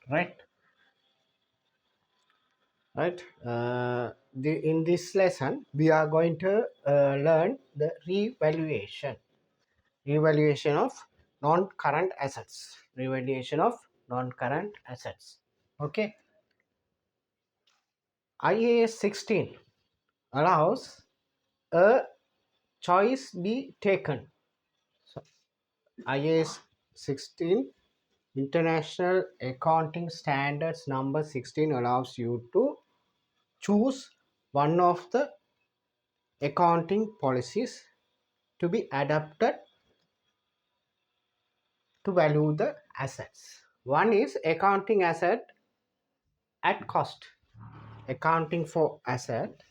right? In this lesson we are going to learn the revaluation of non-current assets. Revaluation of non-current assets. Okay. IAS 16 allows a choice be taken. So, IAS 16, International Accounting Standards number 16, allows you to choose one of the accounting policies to be adapted to value the assets. One is accounting asset at cost. Accounting for asset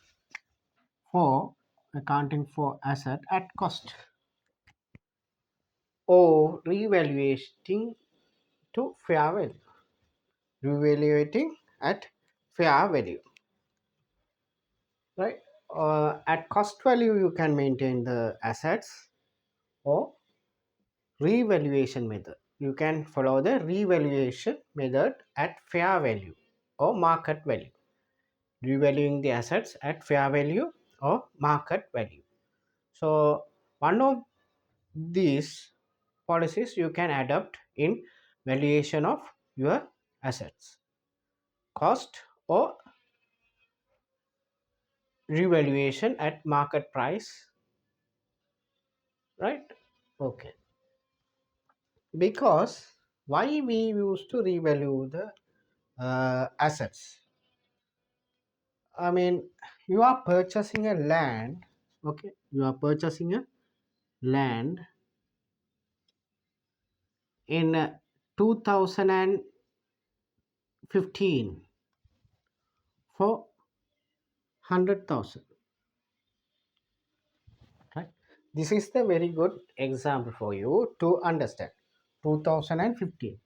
for accounting for asset at cost, or revaluating to fair value. Revaluating at fair value, right? At cost value you can maintain the assets, or revaluation method. You can follow the revaluation method at fair value or market value. Revaluing the assets at fair value or market value. So one of these policies you can adopt in valuation of your assets: cost or revaluation at market price, right? Okay. Because why we used to revalue the assets? I mean, you are purchasing a land. Okay, you are purchasing a land in 2015 for 100,000, right? This is the very good example for you to understand. 2015.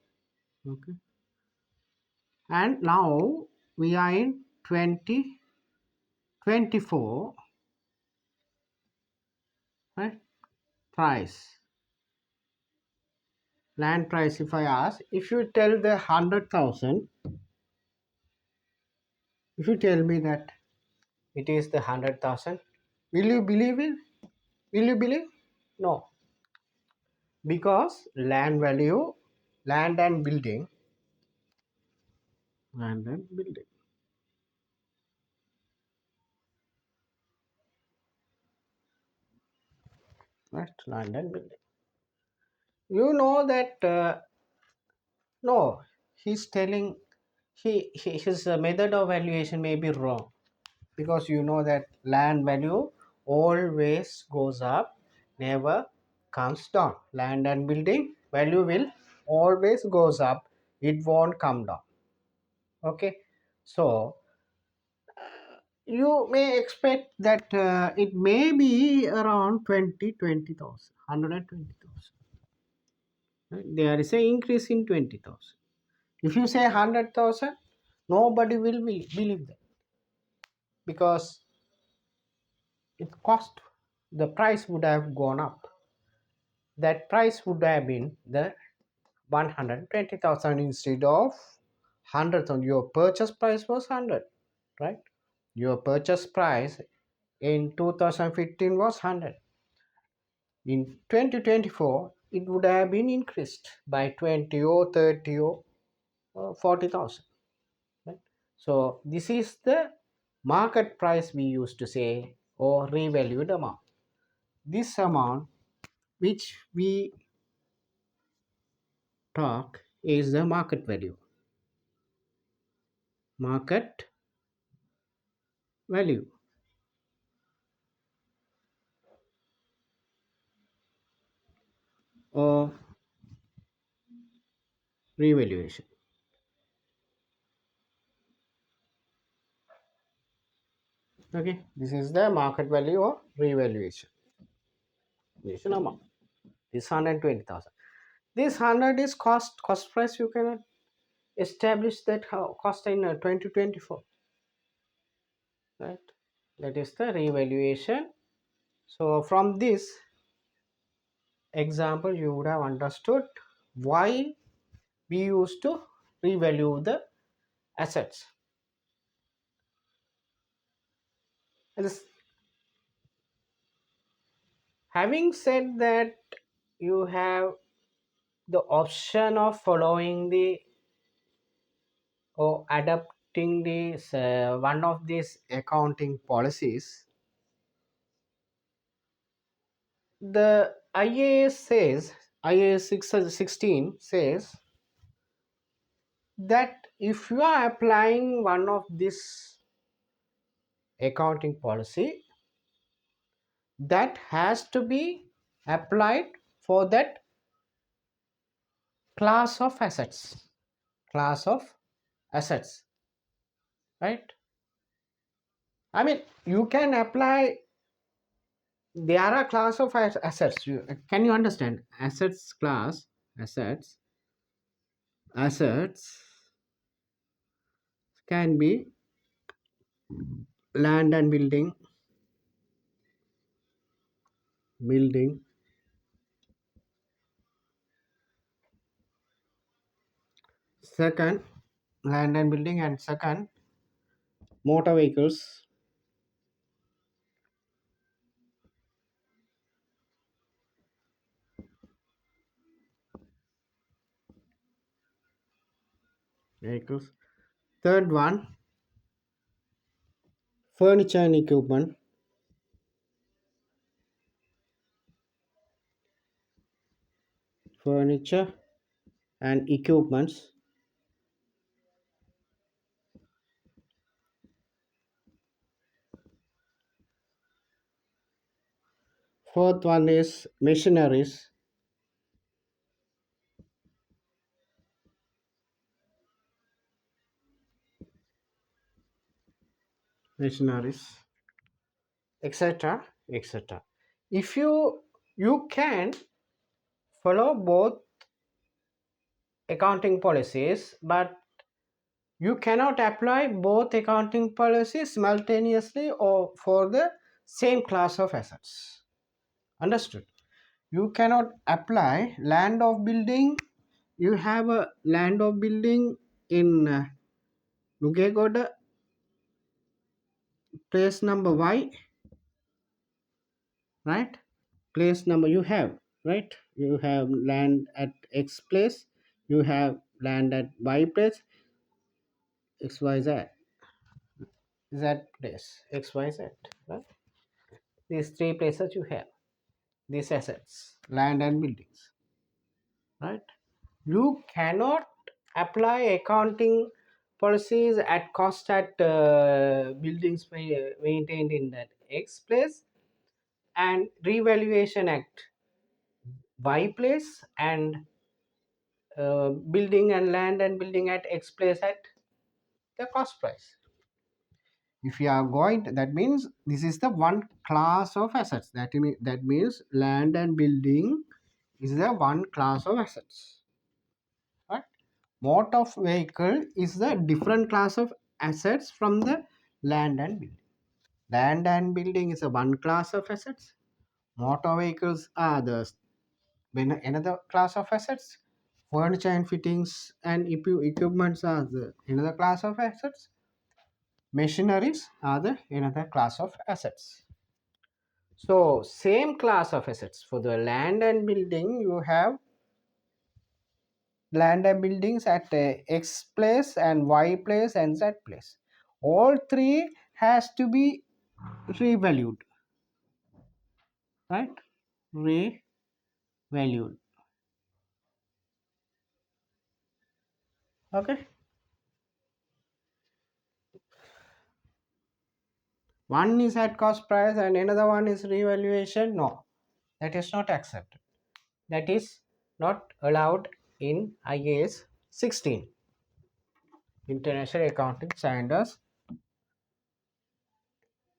Okay, and now we are in 2024, right? Price, land price. If I ask, if you tell the 100,000, if you tell me that it is the 100,000, will you believe it? Will you believe? No, because land and building, land and building, right? Land and building. You know that no, he's telling his method of valuation may be wrong, because you know that land value always goes up, never comes down. Land and building value will always goes up, it won't come down. Okay, so you may expect that it may be around 20,000, 120,000. Right? There is an increase in 20,000. If you say 100,000, nobody will believe that, because it cost, the price would have gone up. That price would have been the 120,000 instead of 100,000. Your purchase price was 100, right? Your purchase price in 2015 was 100. In 2024, it would have been increased by 20 or 30 or 40,000. Right? So this is the market price we used to say, or revalued amount. This amount which we talk is the market value. Market value, or revaluation. Okay, this is the market value or revaluation. Revaluation amount. This 120,000. This 100 is cost price. You cannot establish that how cost in 2024, right? That is the revaluation. So from this example you would have understood why we used to revalue the assets. This- Having said that, you have the option of following the or adopting this one of these accounting policies. The IAS says, IAS 16 says that if you are applying one of this accounting policy, that has to be applied for that class of assets, class of assets, right? I mean, you can apply, there are class of assets. Can you understand assets class? Assets can be land and building. Second, land and building, and second, motor vehicles. Third one, furniture and equipment. Furniture and equipments. Fourth one is machineries. Machineries, etc., etc. If you can follow both accounting policies, but you cannot apply both accounting policies simultaneously or for the same class of assets. Understood? You cannot apply land of building. You have a land of building in Nugegoda, place number Y, right? Place number you have, right? You have land at X place, you have land at Y place, XYZ, Z place, XYZ, right? These three places you have these assets, land and buildings, right? You cannot apply accounting policies at cost at buildings maintained in that X place and revaluation act Y place and building and land and building at X place at the cost price. If you are going to, that means this is the one class of assets. That means land and building is the one class of assets, right? Motor vehicle is the different class of assets from the land and building. Land and building is a one class of assets. Motor vehicles are the another class of assets. Furniture and fittings and equipments are the another class of assets. Machineries are the another class of assets. So same class of assets. For the land and building, you have land and buildings at X place and Y place and Z place. All three has to be revalued, right? Revalued. Okay. One is at cost price and another one is revaluation. No, that is not accepted. That is not allowed in IAS 16. International Accounting Standards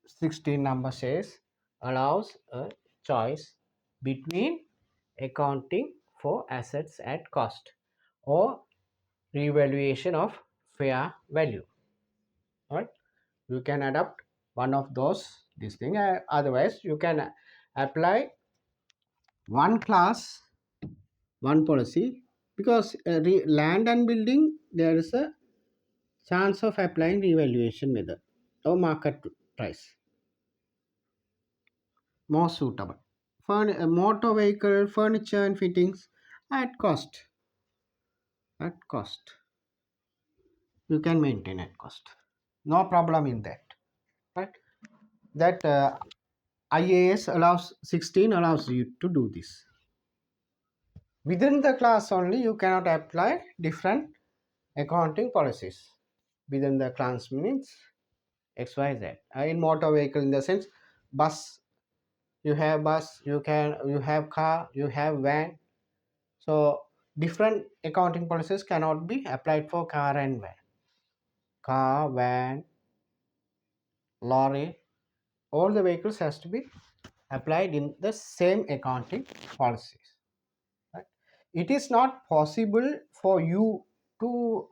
16 number says allows a choice between accounting for assets at cost or revaluation of fair value. Right? You can adopt one of those this thing. Otherwise, you can apply one class, one policy, because land and building there is a chance of applying revaluation method or market price. More suitable. Motor vehicle furniture and fittings at cost. At cost. You can maintain at cost. No problem in that. Right? That IAS allows 16 allows you to do this. Within the class only you cannot apply different accounting policies. Within the class means XYZ. In motor vehicle in the sense bus, you have car, you have van. So different accounting policies cannot be applied for car and van. Car, van, lorry, all the vehicles has to be applied in the same accounting policies. Right? It is not possible for you to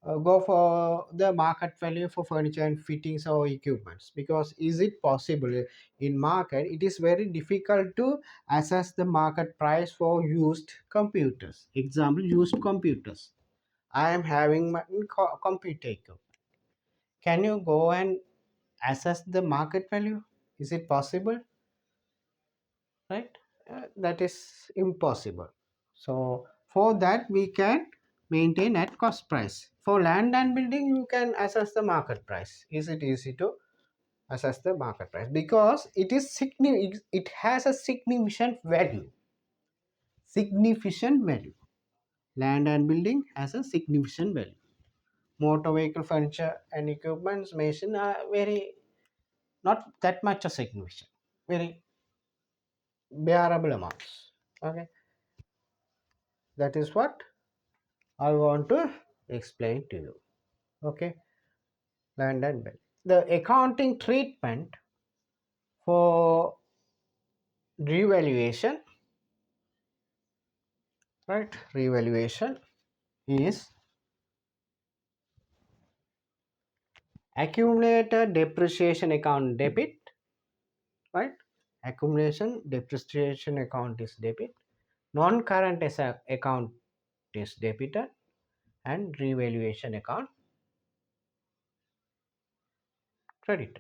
go for the market value for furniture and fittings or equipments, because is it possible in market? It is very difficult to assess the market price for used computers. Example, used computers. I am having my computer equipment. Can you go and assess the market value? Is it possible? Right? That is impossible. So for that we can maintain at cost price. For land and building you can assess the market price. Is it easy to assess the market price? Because it has a significant value. Significant value. Land and building has a significant value. Motor vehicle furniture and equipments machine are very not that much a significant. Very bearable amounts. Okay. That is what I want to explain to you. Okay, land and bill. The accounting treatment for revaluation, right? Revaluation is accumulated depreciation account debit, right? Accumulation depreciation account is debit, non-current account is debited, and revaluation account credit,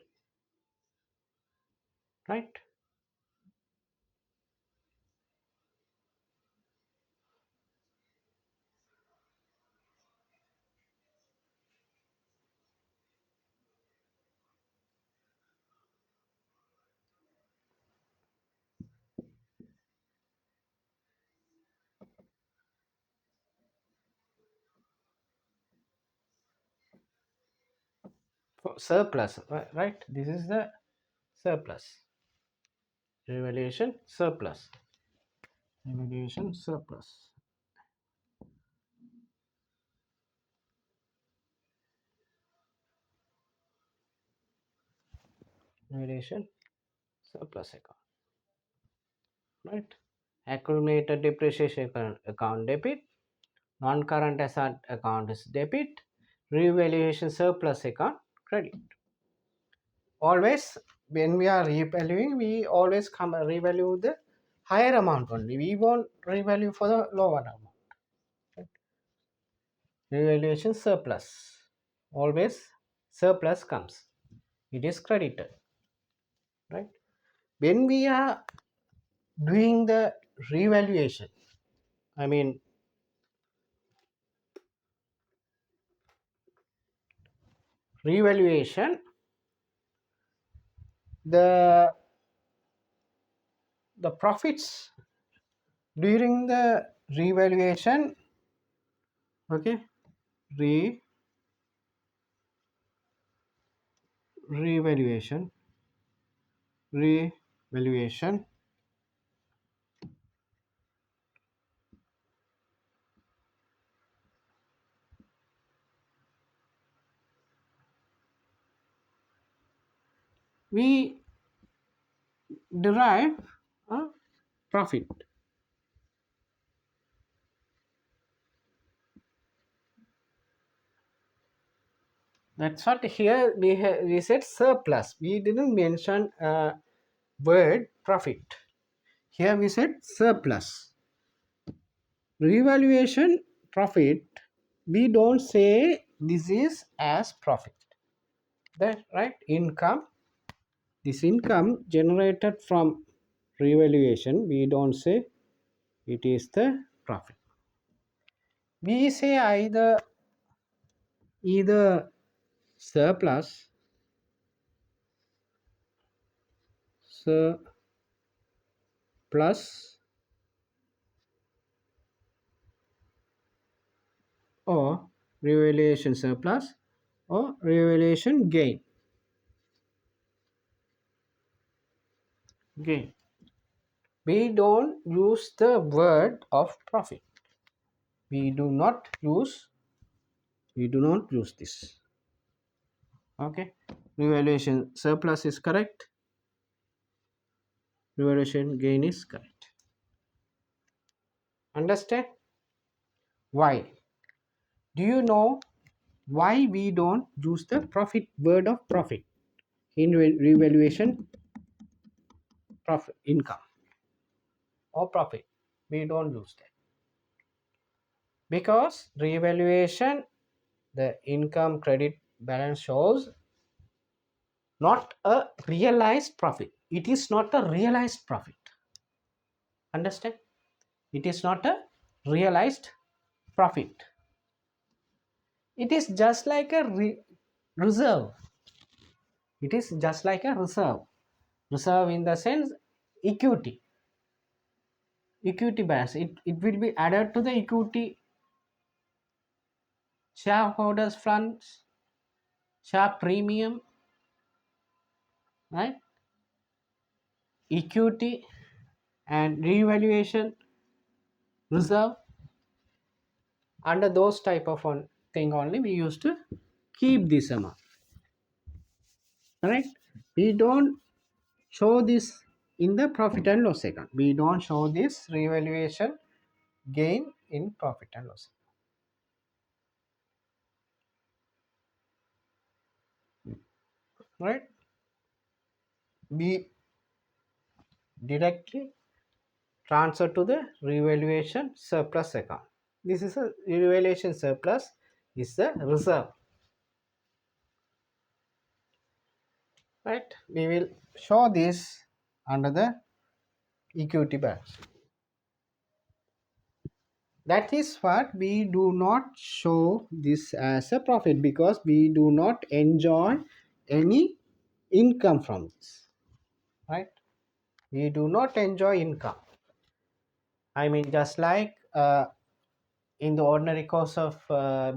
right? For surplus, right? This is the surplus. Revaluation surplus. Revaluation surplus. Revaluation surplus account, right? Accumulated depreciation account debit, non-current asset account is debit, revaluation surplus account credit. Always when we are revaluing, we always come revalue the higher amount only. We won't revalue for the lower amount. Right? Revaluation surplus. Always surplus comes. It is credited. Right? When we are doing the revaluation, I mean revaluation, the profits during the revaluation, okay, revaluation revaluation we derive a profit. That's what here we said surplus. We didn't mention word profit. Here we said surplus. Revaluation profit we don't say this is as profit. That right? Income, this income generated from revaluation, we don't say it is the profit. We say either surplus, surplus, or revaluation surplus, or revaluation gain. We don't use the word of profit. We do not use this. Okay, revaluation surplus is correct, revaluation gain is correct. Understand? Why? Do you know why we don't use the profit word of profit in revaluation? Profit, income, or profit, we don't use that because revaluation, the income credit balance shows not a realized profit. It is not a realized profit. Understand? It is not a realized profit. It is just like a reserve. It is just like a reserve. Reserve in the sense equity. Equity balance. It will be added to the equity shareholders funds, share premium, right? Equity and revaluation reserve. Under those type of one thing only we used to keep this amount. Right? We don't show this in the profit and loss account. We don't show this revaluation gain in profit and loss account. Right? We directly transfer to the revaluation surplus account. This is a revaluation surplus is the reserve. Right? We will show this under the equity balance. That is what we do not show this as a profit because we do not enjoy any income from this, right? We do not enjoy income. I mean, just like in the ordinary course of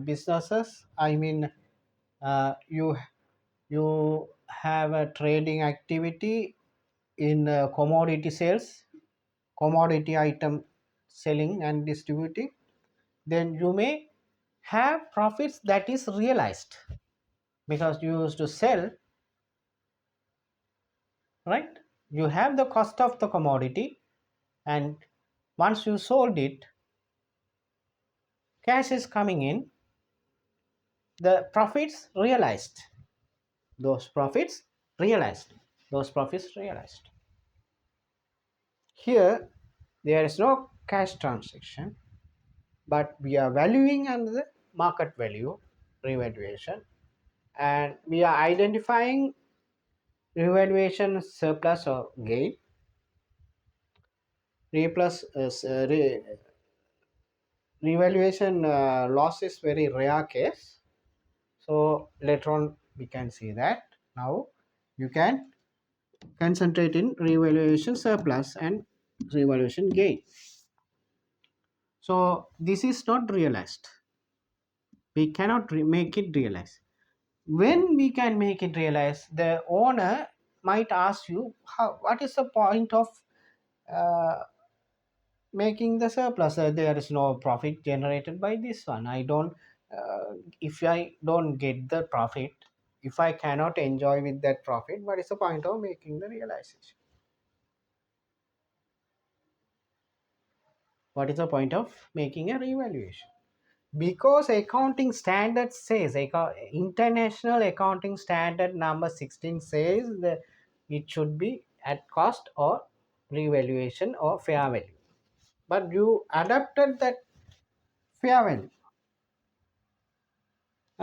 businesses, I mean, you have a trading activity in commodity sales, commodity item selling and distributing, then you may have profits that is realized because you used to sell, right? You have the cost of the commodity, and once you sold it, cash is coming in, the profits realized, those profits realized, those profits realized. Here there is no cash transaction, but we are valuing under the market value revaluation, and we are identifying revaluation surplus or gain. Revaluation loss is very rare case, so later on we can see that. Now you can concentrate in revaluation surplus and revaluation gain. So this is not realized, we cannot make it realize. When we can make it realize, the owner might ask you, what is the point of uh, making the surplus? There is no profit generated by this one. I don't if I don't get the profit, if I cannot enjoy with that profit, what is the point of making the realization? What is the point of making a revaluation? Because accounting standard says, international accounting standard number 16 says that it should be at cost or revaluation or fair value, but you adapted that fair value.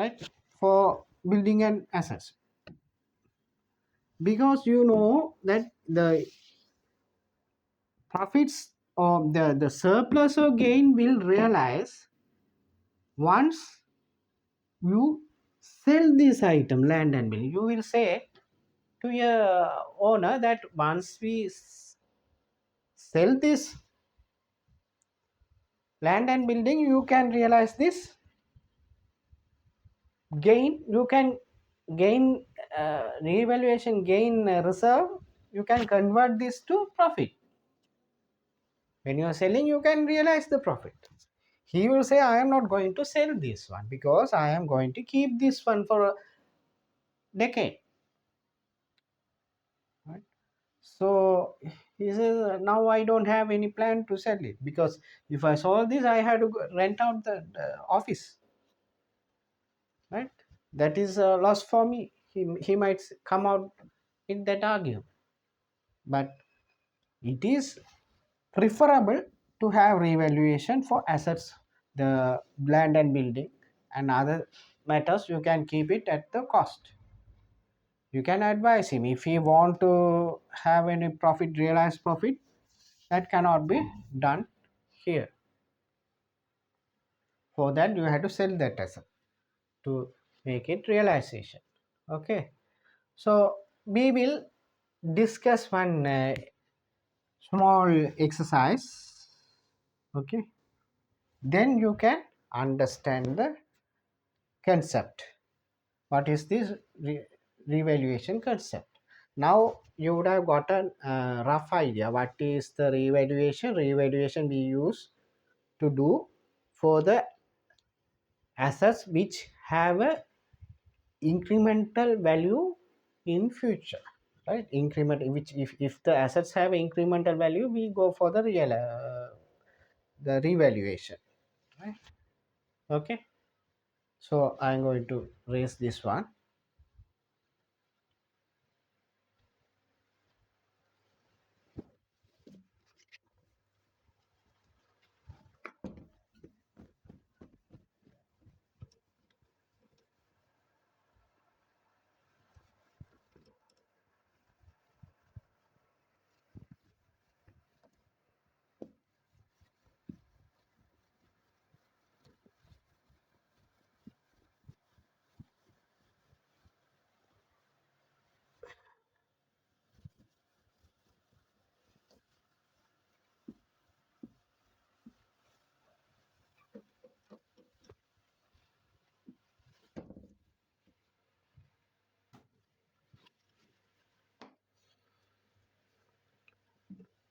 right, for building and assets, because you know that the profits or the surplus or gain will realize once you sell this item, land and building. You will say to your owner that once we sell this land and building, you can realize this gain. You can gain revaluation gain reserve. You can convert this to profit. When you are selling, you can realize the profit. He will say, I am not going to sell this one because I am going to keep this one for a decade, right? So he says, now I don't have any plan to sell it, because if I sold this, I had to rent out the office, right? That is a loss for me. He might come out in that argument. But it is preferable to have revaluation for assets, the land and building, and other matters. You can keep it at the cost. You can advise him if he want to have any profit, realized profit, that cannot be done here. For that, you have to sell that asset to make it realization. Okay, so we will discuss one small exercise. Okay, then you can understand the concept. What is this revaluation concept? Now you would have got a rough idea what is the revaluation. Revaluation we use to do for the assets which have a incremental value in future, right? Increment, which if the assets have incremental value, we go for the real the revaluation, right? Okay, so I'm going to raise this one.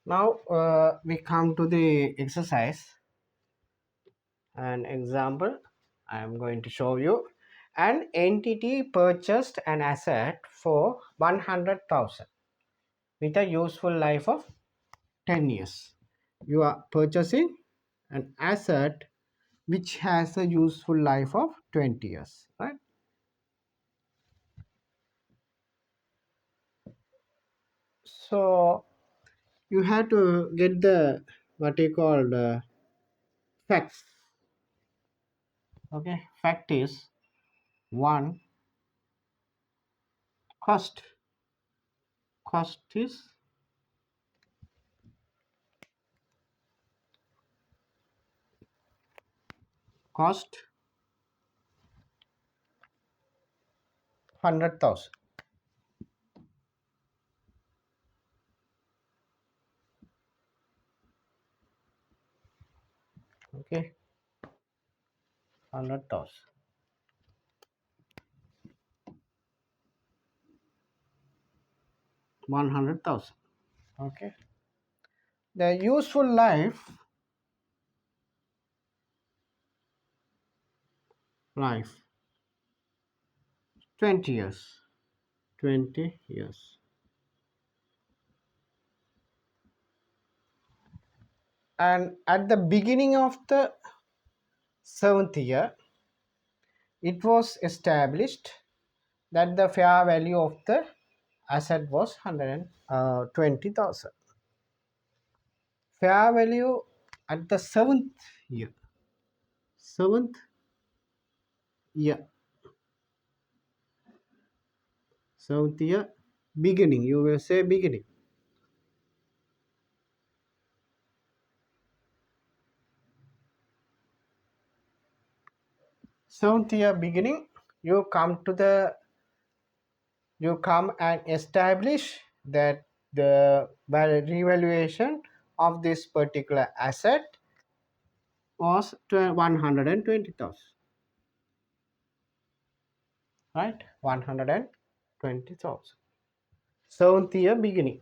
Now we come to the exercise. An example I am going to show you. An entity purchased an asset for 100,000 with a useful life of 10 years. You are purchasing an asset which has a useful life of 20 years, right? So you have to get the what you call the facts. Okay, fact is one, cost. Cost is cost 100,000. Okay, 100,000. 100,000. Okay, the useful life 20 years. 20 years. And at the beginning of the seventh year, it was established that the fair value of the asset was 120,000. Fair value at the seventh year. Seventh year. Seventh year beginning, you will say beginning. Seventh year beginning, you come to the, you come and establish that the revaluation of this particular asset was 120,000, right? 120,000. Seventh year beginning.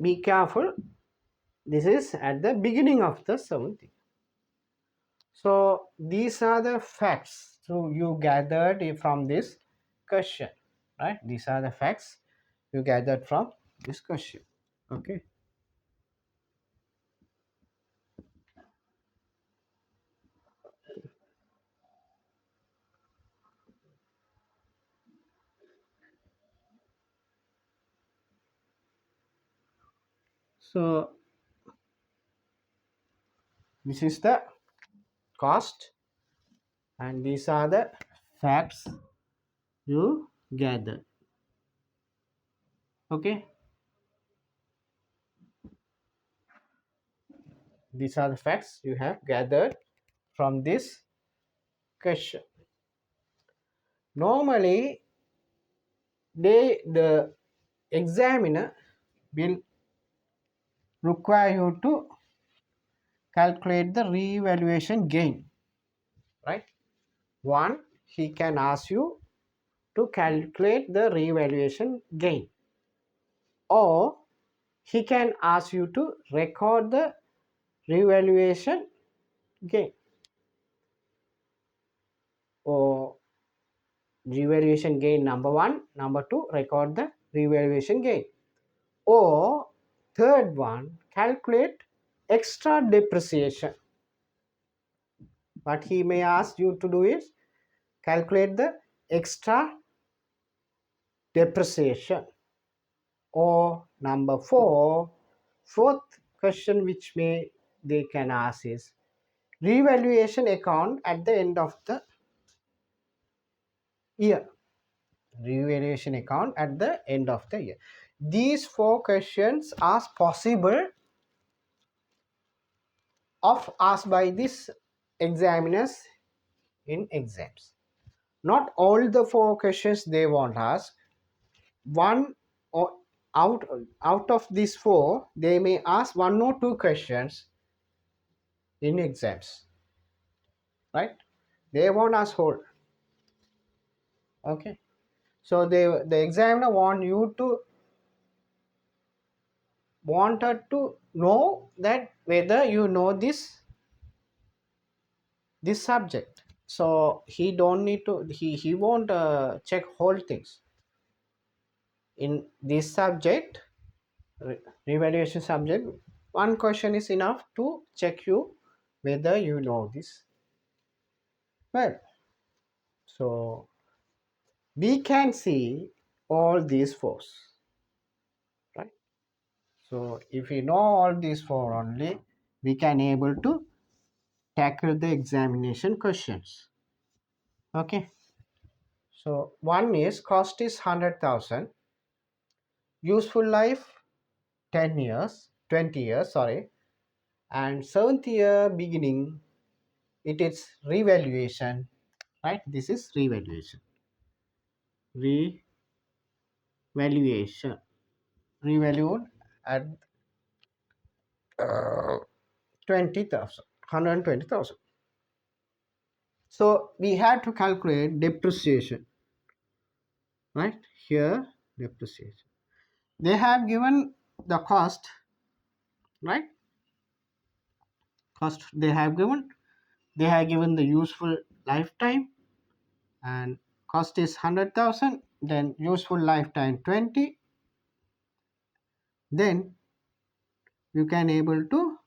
Be careful. This is at the beginning of the seventh year. So these are the facts. So you gathered from this question, right? These are the facts you gathered from this question. Okay. So this is the cost, and these are the facts you gathered. Okay. These are the facts you have gathered from this question. Normally, the examiner will require you to calculate the revaluation gain, right? One, he can ask you to calculate the revaluation gain, or he can ask you to record the revaluation gain, or revaluation gain number one, number two, record the revaluation gain, or third one, calculate extra depreciation. What he may ask you to do is calculate the extra depreciation. Or number four, fourth question which may they can ask is revaluation account at the end of the year. Revaluation account at the end of the year. These four questions are possible of asked by these examiners in exams. Not all the four questions they won't ask. One or out of these four, they may ask one or two questions in exams, right? They won't ask whole. Okay. So the examiner wanted to know that whether you know this subject. So he don't need to, he won't check whole things in this subject, revaluation subject. One question is enough to check you whether you know this well. So we can see all these fours, right? So if we know all these four only, we can able to tackle the examination questions. Okay. So one is cost is 100,000, useful life 10 years, 20 years, sorry, and seventh year beginning, it is revaluation, right? This is revaluation. Revaluation. Revalued at 20,000, 120,000. So we had to calculate depreciation, right? Here, depreciation. They have given the cost, right? Cost they have given the useful lifetime, and cost is 100,000, then useful lifetime 20, then you can able to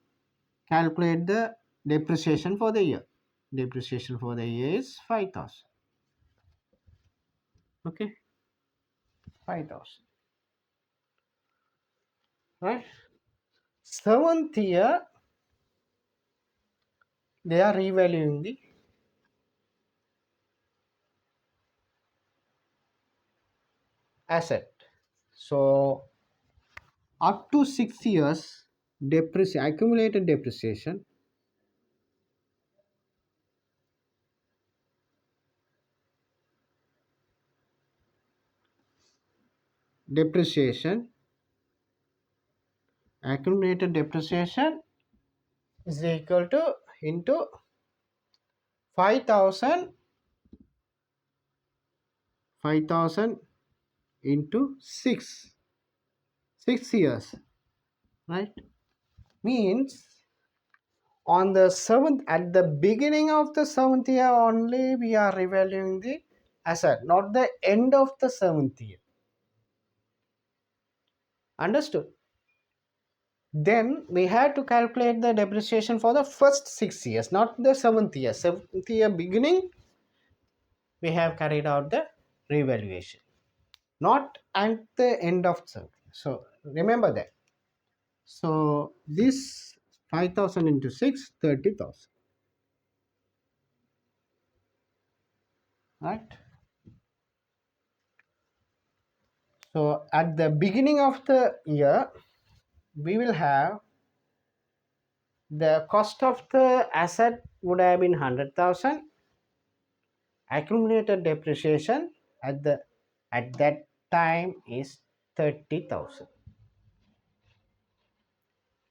calculate the depreciation for the year. Depreciation for the year is 5,000. Okay, 5,000, right? Seventh year, they are revaluing the asset. So up to 6 years accumulated depreciation accumulated depreciation is equal to into 5000 5000 into 6 years, right? Means on the seventh, at the beginning of the seventh year only we are revaluing the asset, not the end of the seventh year. Understood? Then we had to calculate the depreciation for the first 6 years, not the seventh year. Seventh year beginning we have carried out the revaluation, not at the end of seventh year. So remember that. So this 5000 into 6, 30,000, right? So at the beginning of the year we will have the cost of the asset would have been 100,000. Accumulated depreciation at that time is 30,000.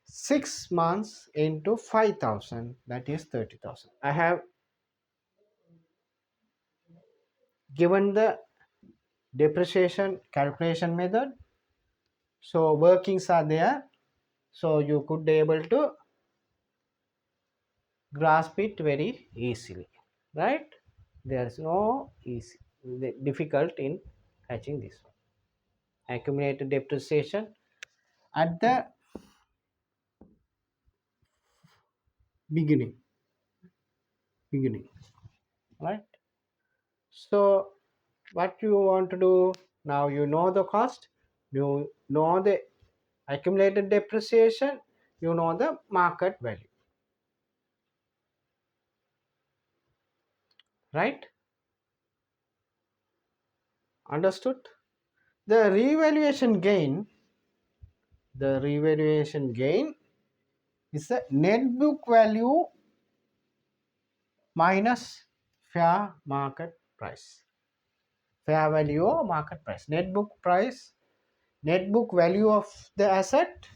6 months into 5,000, that is 30,000. I have given the depreciation calculation method, so workings are there, so you could be able to grasp it very easily, right? There is no easy difficult in catching this one. Accumulated depreciation at the beginning, right? So what you want to do now, you know the cost, you know the accumulated depreciation, you know the market value, right? Understood? The revaluation gain is the net book value minus fair market price. Fair value or market price. Net book value of the asset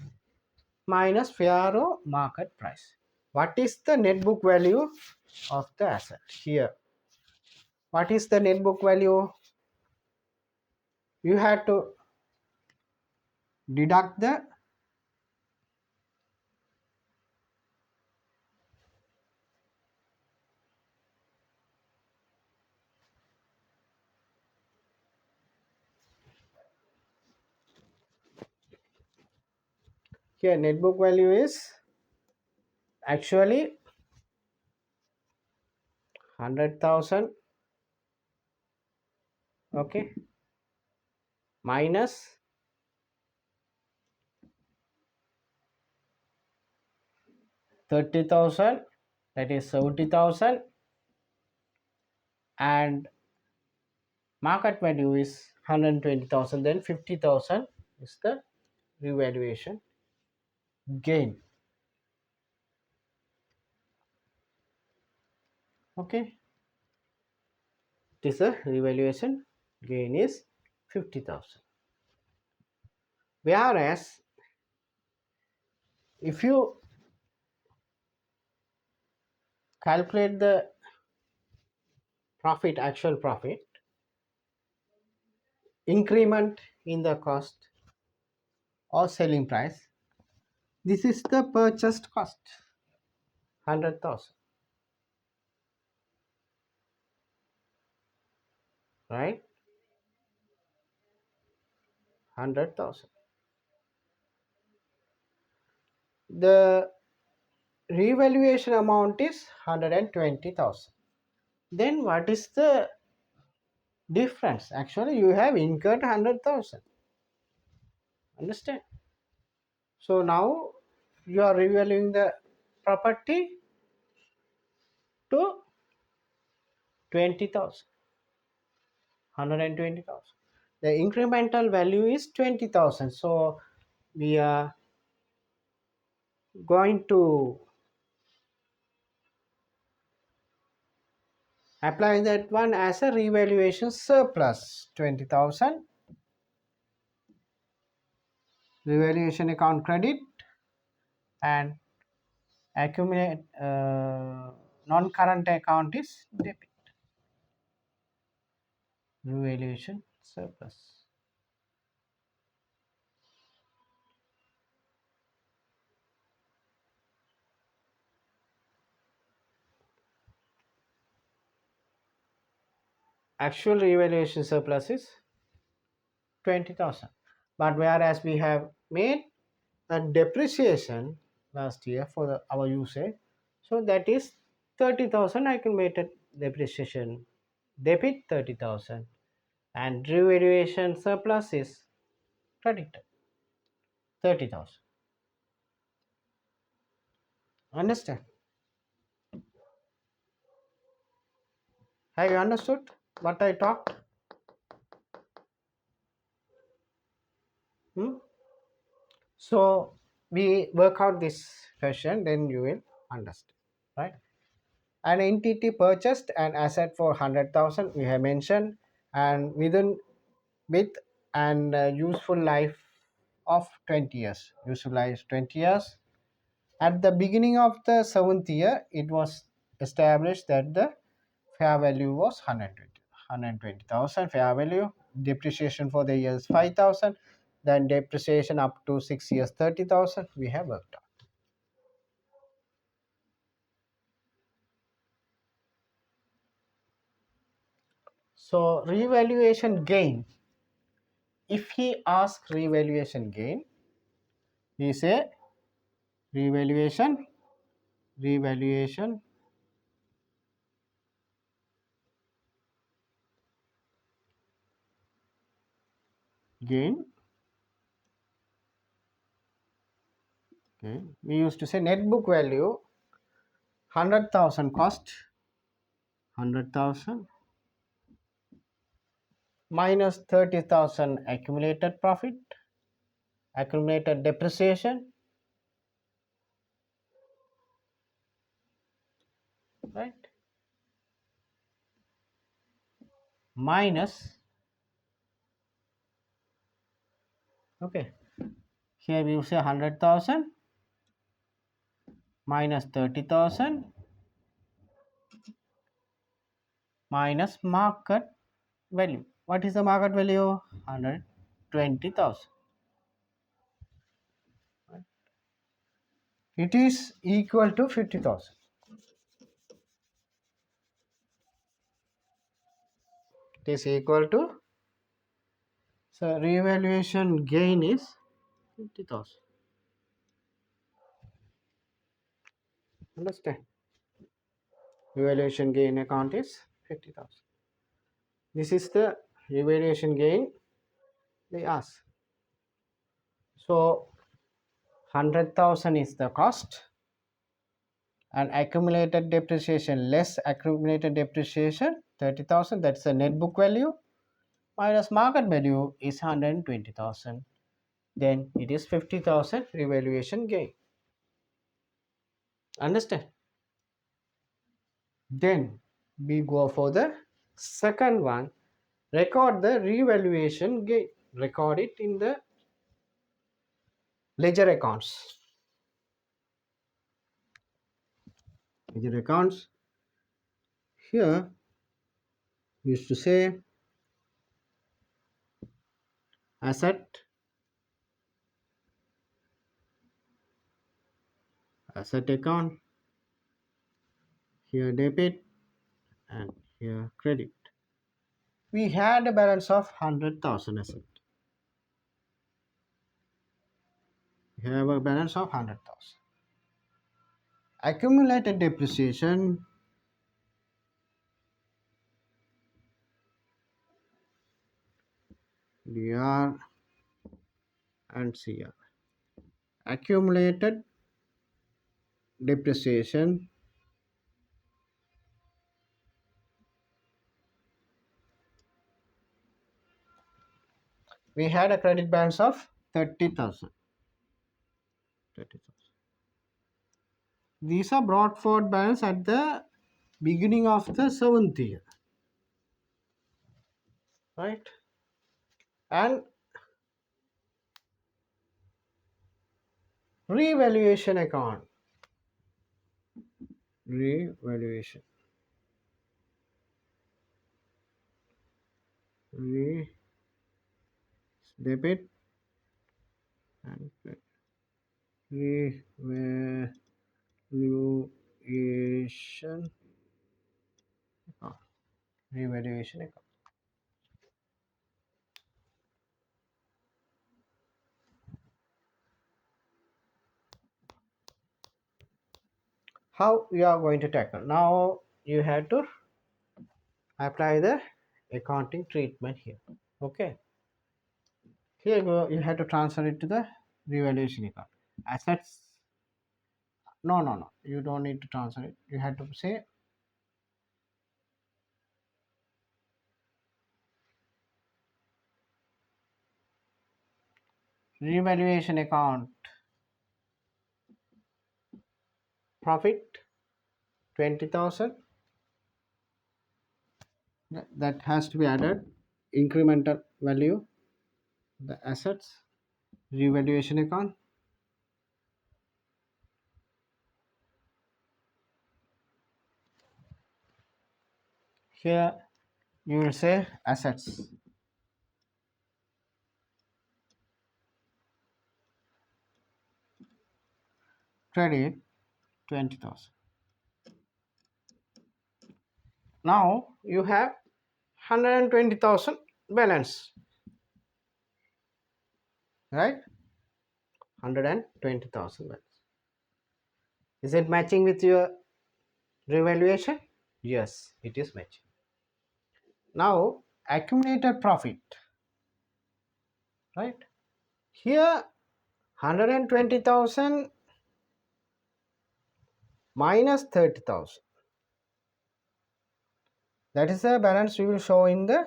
minus fair or market price. What is the net book value of the asset? Here, what is the net book value? You have to deduct the here net book value is actually 100,000, okay, minus 30,000, that is 70,000, and market value is 120,000, then 50,000 is the revaluation gain, okay. This revaluation gain is 50,000. Whereas if you calculate the profit, actual profit, increment in the cost or selling price, this is the purchased cost, 100,000, right? 100,000. The revaluation amount is 120,000. Then what is the difference? Actually you have incurred 100,000, understand? So now you are revaluing the property to 20,000, 120,000. The incremental value is 20,000. So we are going to apply that one as a revaluation surplus. 20,000 revaluation account credit, and accumulate non-current account is debit. Revaluation surplus. Actual revaluation surplus is 20,000, but whereas we have made a depreciation last year for our usage, so that is 30,000 accumulated depreciation debit 30,000, and revaluation surplus is credited 30,000. Understand? Have you understood what I talked? Hmm? So we work out this question, then you will understand, right? An entity purchased an asset for 100,000, we have mentioned, and with an useful life of 20 years. Useful life 20 years. At the beginning of the seventh year, it was established that the fair value was 120,000 fair value. Depreciation for the years 5,000. Then depreciation up to 6 years 30,000. We have worked out. So revaluation gain. If he asks revaluation gain, we say revaluation, revaluation gain. Okay. We used to say net book value 100,000 cost 100,000 minus 30,000 accumulated profit, accumulated depreciation, right? Minus, okay, here we say 100,000 minus 30,000 minus market value. What is the market value? 120,000. It is equal to 50,000. It is equal to, so revaluation gain is 50,000. Understand? Revaluation gain account is 50,000. This is the revaluation gain they ask. So 100,000 is the cost, and accumulated depreciation less accumulated depreciation 30,000, that's the net book value, minus market value is 120,000. Then it is 50,000 revaluation gain. Understand? Then we go for the second one. Record the revaluation gain. Record it in the ledger accounts. Ledger accounts. Here we used to say asset, asset account. Here debit, and here credit. We had a balance of 100,000 asset. We have a balance of 100,000. Accumulated depreciation, DR and CR. Accumulated depreciation We had a credit balance of 30,000. 30,000. These are brought forward balance at the beginning of the seventh year, right? And revaluation account. Revaluation. Re debit and credit. Revaluation account. Revaluation account. How you are going to tackle? Now you have to apply the accounting treatment here. Okay. Here you go. You have to transfer it to the revaluation account. Assets. No, no, no. You don't need to transfer it. You have to say revaluation account profit 20,000. That has to be added. Incremental value, the assets, revaluation account. Here you will say assets. Credit 20,000. Now you have 120,000 balance, right? 120,000 balance. Is it matching with your revaluation? Yes, it is matching. Now accumulated profit, right? Here 120,000 minus 30,000. That is the balance we will show in the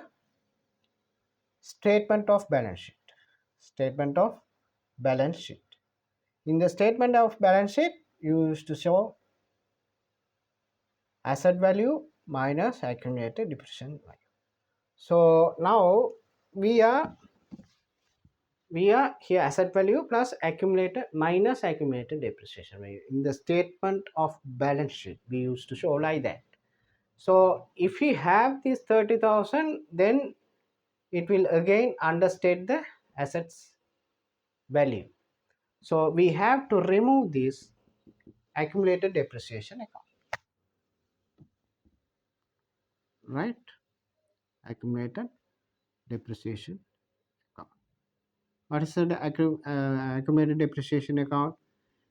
statement of balance sheet. Statement of balance sheet. In the statement of balance sheet, you used to show asset value minus accumulated depreciation value. So now we are here asset value plus accumulated minus accumulated depreciation value. In the statement of balance sheet, we used to show like that. So if we have this 30,000, then it will again understate the assets value. So we have to remove this accumulated depreciation account, right? Accumulated depreciation account. What is the accumulated depreciation account?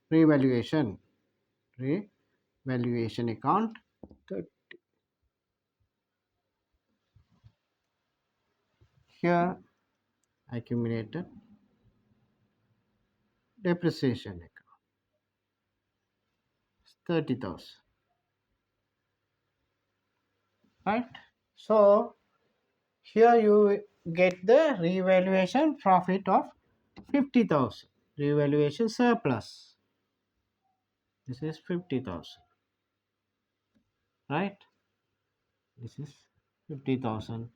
Revaluation. Revaluation account. Here accumulated depreciation account 30,000, right? So here you get the revaluation profit of 50,000, revaluation surplus. This is 50,000, right? This is 50,000.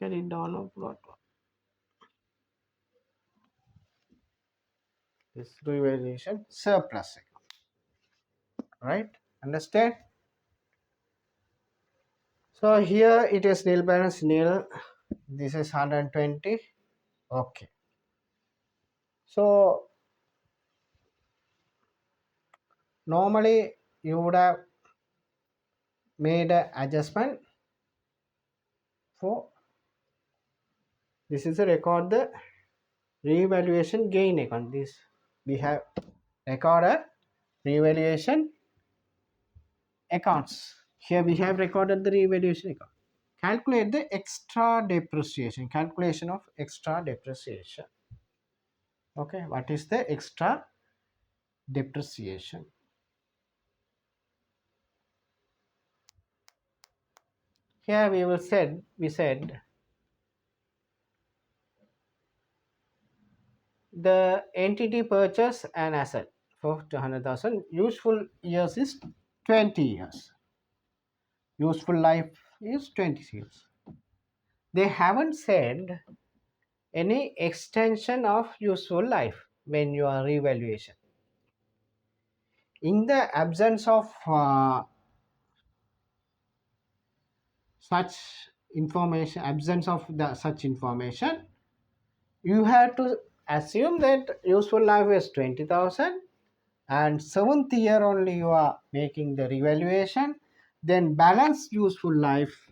Get it down of what? This revaluation surplus account, right? Understand? So here it is nil balance nil. This is 120. Okay. So normally you would have made an adjustment for this is a record the revaluation gain account. This we have recorded revaluation accounts. Here we have recorded the revaluation account. Calculate the extra depreciation. Calculation of extra depreciation. Okay, what is the extra depreciation? Here we said the entity purchase an asset for 200,000. Useful years is 20 years. Useful life is 20 years. They haven't said any extension of useful life when you are revaluation. In the absence of such information, such information, you have to assume that useful life is 20,000 and seventh year only you are making the revaluation, then balance useful life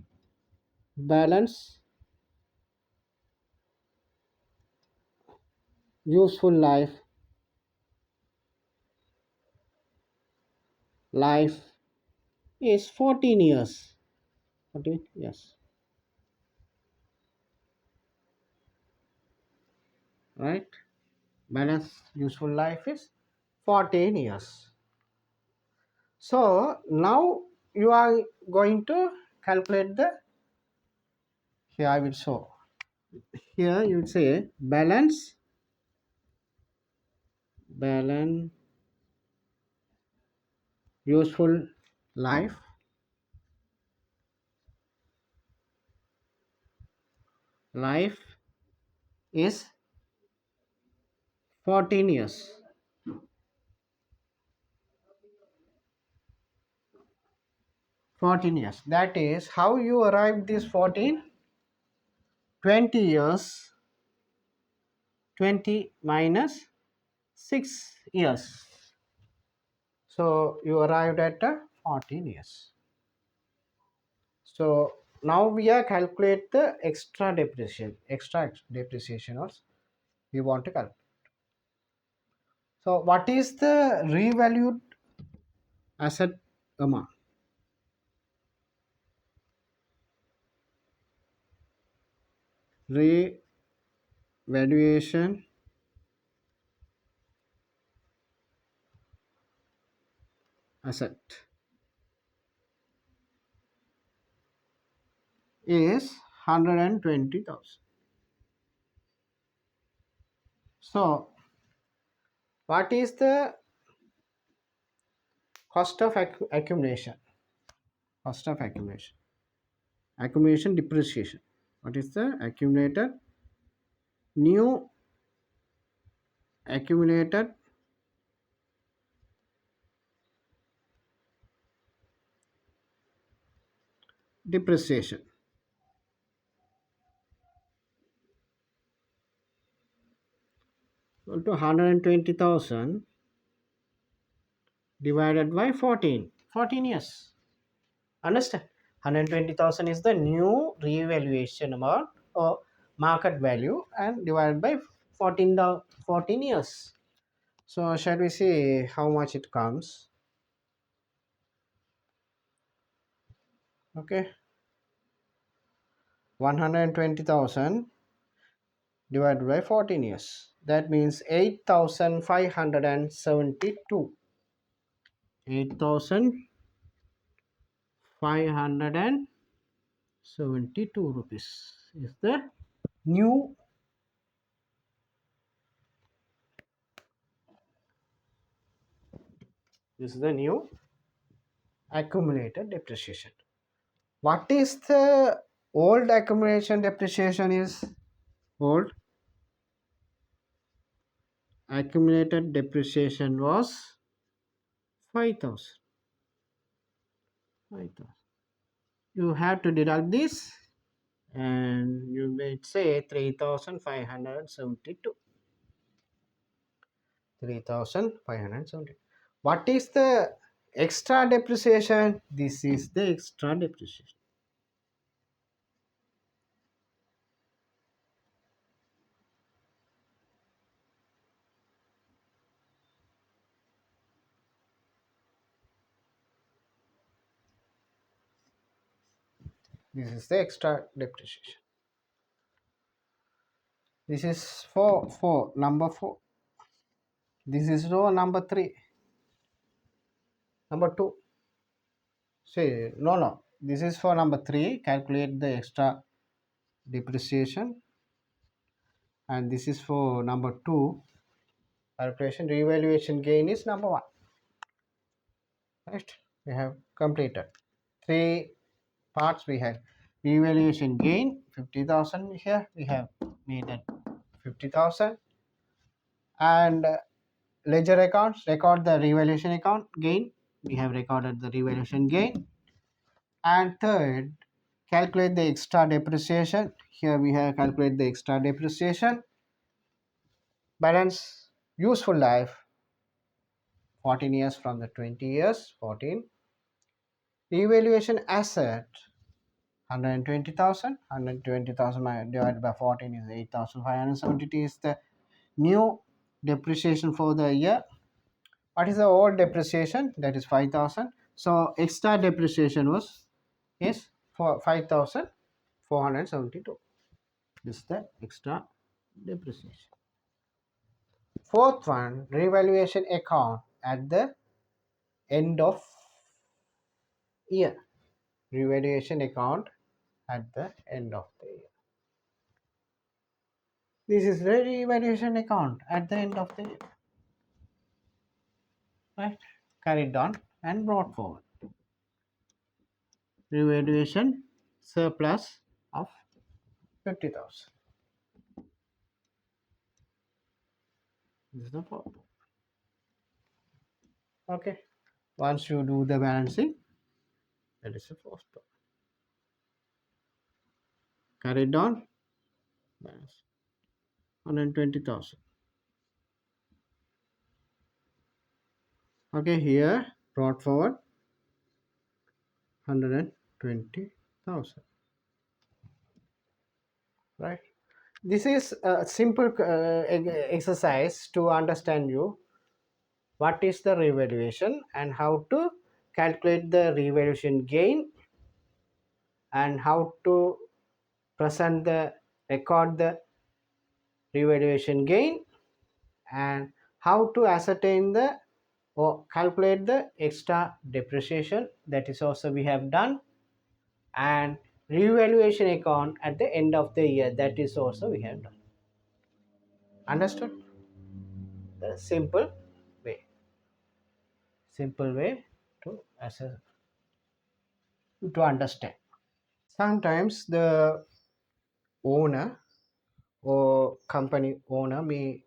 is 14 years. 14, yes, right. Balance useful life is 14 years. So now you are going to calculate the, here I will show, here you would say balance useful life life is 14 years. 14 years, that is how you arrive this 14. 20 years, 20 minus 6 years, so you arrived at 14 years. So now we are calculate the extra depreciation also we want to calculate. So what is the revalued asset amount? Revaluation asset is 120,000. So what is the cost of accumulation? Cost of accumulation depreciation. What is the new accumulated depreciation? Equal to 120,000 divided by 14 years. Understand? 120,000 is the new revaluation amount or market value and divided by 14 years. So shall we see how much it comes? Okay, 120,000 divided by 14 years. That means 8,572. 8,572 rupees is the new accumulated depreciation. What is the old accumulation depreciation is? Old accumulated depreciation was 5,000. You have to deduct this and you may say 3,572. 3,570. What is the extra depreciation? This is the extra depreciation. This is the extra depreciation. This is for number 4. This is row number 3. Number 2. Say no. This is for number 3. Calculate the extra depreciation. And this is for number 2. Calculation revaluation gain is number one. Right? We have completed. Three parts we have. Revaluation gain 50,000 here. We have made it 50,000. And ledger accounts, record the revaluation account gain. We have recorded the revaluation gain. And third, calculate the extra depreciation. Here we have calculate the extra depreciation. Balance useful life 14 years from the 20 years 14. Revaluation asset 120,000. 120,000 divided by 14 is 8,570 is the new depreciation for the year. What is the old depreciation? That is 5,000. So extra depreciation was is for 5,472. This is the extra depreciation. Fourth one, revaluation account at the end of year. Revaluation account at the end of the year. This is the revaluation account at the end of the year. Right? Carried on and brought forward. Revaluation surplus of 50,000. This is the fourth. Okay. Once you do the balancing, that is the fourth part. Carried on, balance 120,000. Okay, here brought forward 120,000. Right. This is a simple exercise to understand you what is the revaluation and how to calculate the revaluation gain and how to present the record the revaluation gain and how to ascertain the or calculate the extra depreciation. That is also we have done. And revaluation account at the end of the year, that is also we have done. Understood? The simple way to assess, to understand. Sometimes the owner or company owner may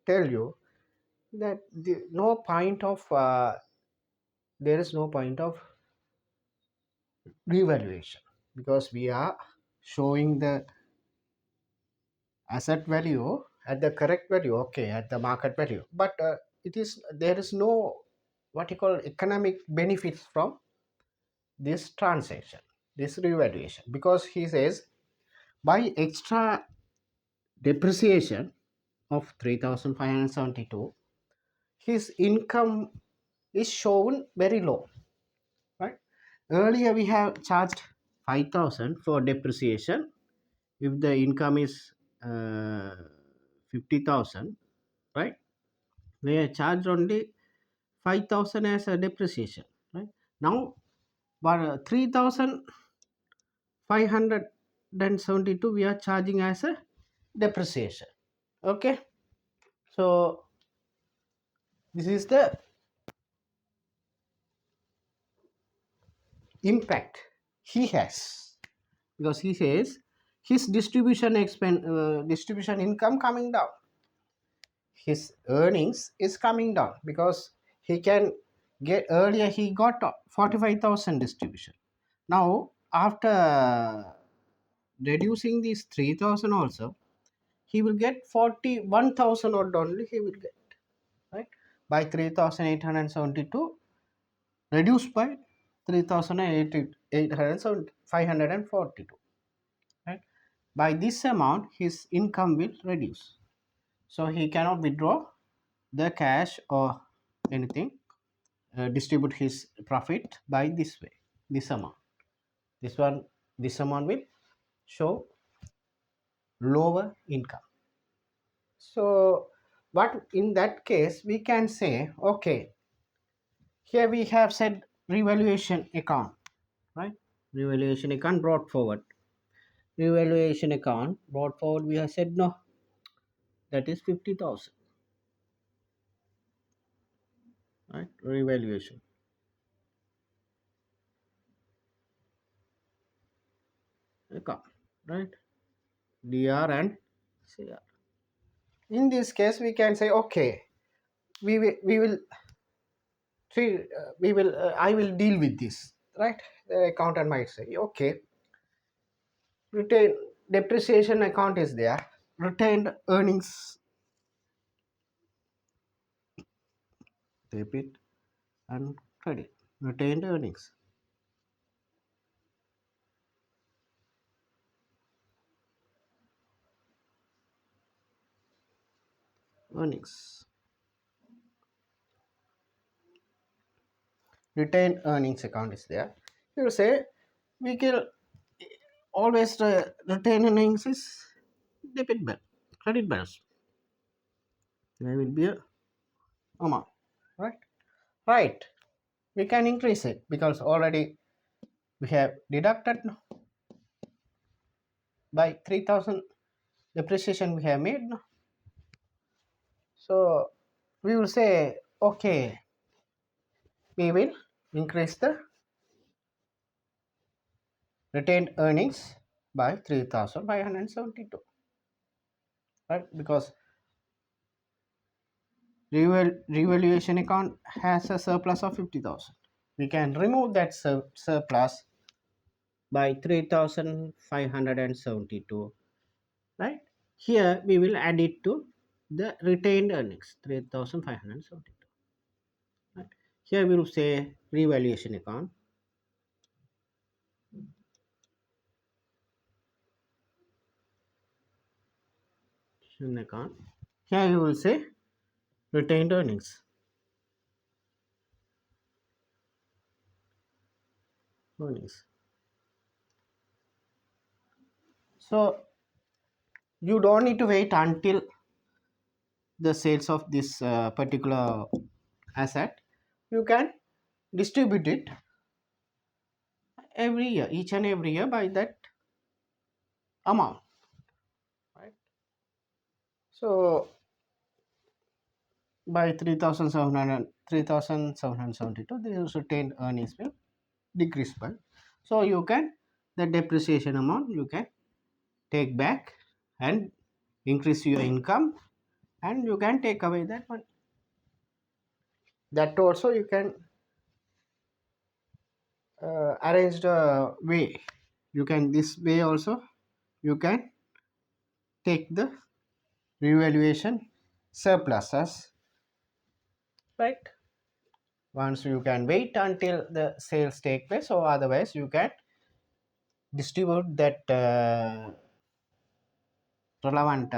tell you that no point of there is no point of revaluation because we are showing the asset value at the correct value, okay, at the market value, but it is there is no what you call economic benefits from this transaction, this revaluation, because he says by extra depreciation of 3,572 his income is shown very low, right? Earlier we have charged 5,000 for depreciation if the income is 50,000, right? We are charged only 5,000 as a depreciation, right? Now but 3,572 we are charging as a depreciation. Okay, so this is the impact he has, because he says his distribution income coming down, his earnings is coming down because he can get, earlier he got 45,000 distribution. Now after reducing these 3,000 also, he will get 41,000 odd only he will get, right? By 3,872 reduced by 3,542, right? By this amount his income will reduce, so he cannot withdraw the cash or anything, distribute his profit by this way, this amount, this amount will show lower income. So what in that case we can say, okay, here we have said revaluation account, right? Revaluation account brought forward, revaluation account brought forward, we have said no, that is 50,000. right? Revaluation account, right? DR and CR. In this case, we can say, okay, we will treat, I will deal with this, right? The accountant might say, okay, retain depreciation account is there, retained earnings, debit and credit, retained earnings, retained earnings account is there. You say we can always retain earnings is debit bill, credit bills. There will be a amount, right? Right. We can increase it because already we have deducted by 3000 depreciation we have made. So we will say, okay, we will increase the retained earnings by 3572, right? Because revaluation account has a surplus of 50,000. We can remove that surplus by 3572, right? Here we will add it to the retained earnings 3572, right? Here we will say revaluation account, here you will say retained earnings. So you don't need to wait until the sales of this particular asset. You can distribute it every year, each and every year, by that amount, right? So by 3772, the retained earnings will decrease by, so you can, the depreciation amount you can take back and increase your income, and you can take away that one. That also you can arrange the way, you can this way also you can take the revaluation surpluses, right? Once you can wait until the sales take place, or otherwise you can distribute that relevant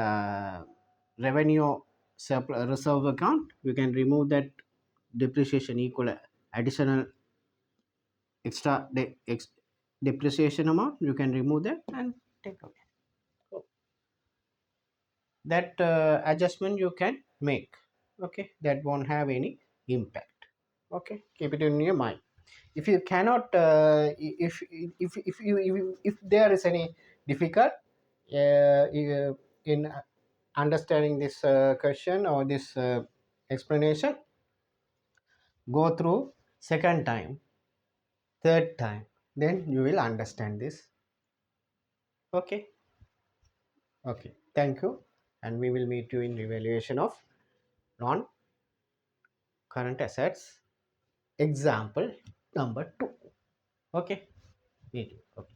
revenue reserve account. You can remove that depreciation equal additional extra depreciation amount, you can remove that and take away. So that adjustment you can make, okay, that won't have any impact. Okay, keep it in your mind. If you cannot if there is any difficult in understanding this question or this explanation, go through second time, third time, then you will understand this. Okay. Okay, thank you, and we will meet you in revaluation of non current assets example number 2. Okay, meet you. Okay.